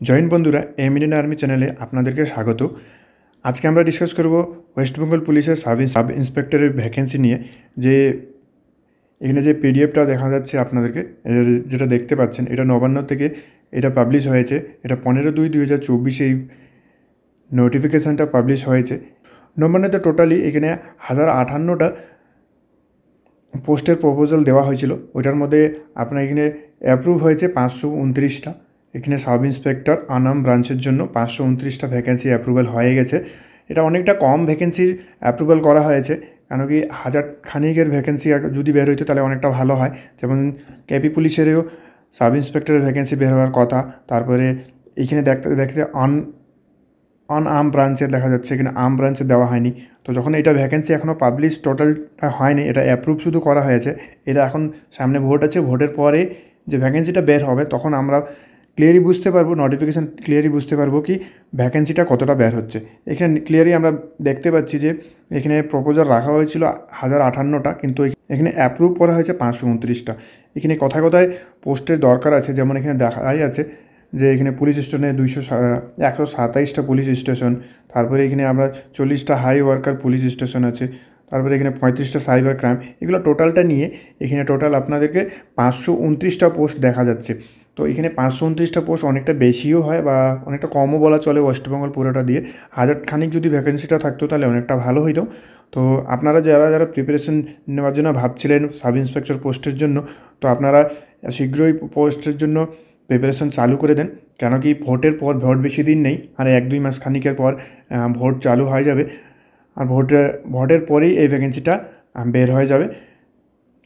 জয় হিন্দ বন্ধুরা, M Indian army চ্যানেলে আপনাদেরকে স্বাগত। আজকে আমরা ডিসকাস করব ওয়েস্ট বেঙ্গল পুলিশের সাব ইন্সপেক্টরের ভ্যাকেন্সি নিয়ে। যে এখানে যে পিডিএফটা দেখা যাচ্ছে আপনাদেরকে, যেটা দেখতে পাচ্ছেন, এটা নবান্ন থেকে এটা পাবলিশ হয়েছে। এটা 15/2/2024 এই নোটিফিকেশানটা পাবলিশ হয়েছে। নবান্নতে টোটালি এখানে 1058টা পোস্টের প্রপোজাল দেওয়া হয়েছিল। ওইটার মধ্যে আপনার এখানে অ্যাপ্রুভ হয়েছে 529টা। এখানে সাব ইন্সপেক্টর আনাম ব্রাঞ্চের জন্য 529টা ভ্যাকেন্সি অ্যাপ্রুভাল হয়ে গেছে। এটা অনেকটা কম ভ্যাকেন্সির অ্যাপ্রুভাল করা হয়েছে, কেন কি 1000 খানিকের ভ্যাকেন্সি যদি বের হইতো তাহলে অনেকটা ভালো হয়। যেমন কেপি পুলিশেরও সাব ইন্সপেক্টরের ভ্যাকেন্সি বের হওয়ার কথা। তারপরে এইখানে দেখতে দেখতে আর্ম ব্রাঞ্চের দেখা যাচ্ছে, এখানে আর্ম ব্রাঞ্চে দেওয়া হয়নি। তো যখন এটা ভ্যাকেন্সি এখনও পাবলিশ টোটালটা হয়নি, এটা অ্যাপ্রুভ শুধু করা হয়েছে। এটা এখন সামনে ভোট আছে, ভোটের পরে যে ভ্যাকেন্সিটা বের হবে তখন আমরা ক্লিয়ারই বুঝতে পারবো, নোটিফিকেশান ক্লিয়ারই বুঝতে পারবো কি ভ্যাকেন্সিটা কতটা বের হচ্ছে। এখানে ক্লিয়ারই আমরা দেখতে পাচ্ছি যে এখানে প্রপোজাল রাখা হয়েছিল 1058টা, কিন্তু এখানে অ্যাপ্রুভ করা হয়েছে 529টা। এখানে কথায় কথায় পোস্টের দরকার আছে, যেমন এখানে দেখাই আছে যে এখানে পুলিশ স্টেশনে 127টা পুলিশ স্টেশন। তারপরে এখানে আমরা 40টা হাই ওয়ার্কার পুলিশ স্টেশন আছে। তারপরে এখানে 35টা সাইবার ক্রাইম। এগুলো টোটালটা নিয়ে এখানে টোটাল আপনাদেরকে 529টা পোস্ট দেখা যাচ্ছে। তো এখানে 529টা পোস্ট অনেকটা বেশিও হয় বা অনেকটা কমও বলা চলে। ওয়েস্টবেঙ্গল পুরোটা দিয়ে 1000 খানিক যদি ভ্যাকেন্সিটা থাকতো তাহলে অনেকটা ভালো হইতো। তো আপনারা যারা প্রিপারেশন নেওয়ার জন্য ভাবছিলেন সাব ইন্সপেক্টর পোস্টের জন্য, তো আপনারা শীঘ্রই পোস্টের জন্য প্রিপারেশন চালু করে দেন। কেন কি ভোটের পর, ভোট বেশি দিন নেই, আর 1-2 মাস খানিকের পর ভোট চালু হয়ে যাবে। আর ভোটের পরেই এই ভ্যাকেন্সিটা বের হয়ে যাবে।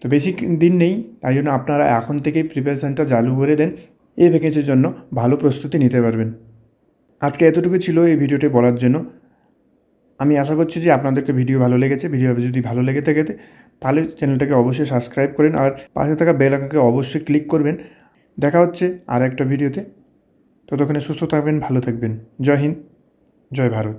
তো বেশি দিন নেই, তাই জন্য আপনারা এখন থেকেই প্রিপারেশানটা চালু করে দেন। এই ভ্যাকেন্সির জন্য ভালো প্রস্তুতি নিতে পারবেন। আজকে এতটুকু ছিল এই ভিডিওটি বলার জন্য। আমি আশা করছি যে আপনাদেরকে ভিডিও ভালো লেগেছে। ভিডিও যদি ভালো লেগে থাকে তাহলে চ্যানেলটাকে অবশ্যই সাবস্ক্রাইব করেন, আর পাশে থাকা বেল আইকনকে অবশ্যই ক্লিক করবেন। দেখা হচ্ছে আর একটা ভিডিওতে। ততক্ষণে সুস্থ থাকবেন, ভালো থাকবেন। জয় হিন্দ, জয় ভারত।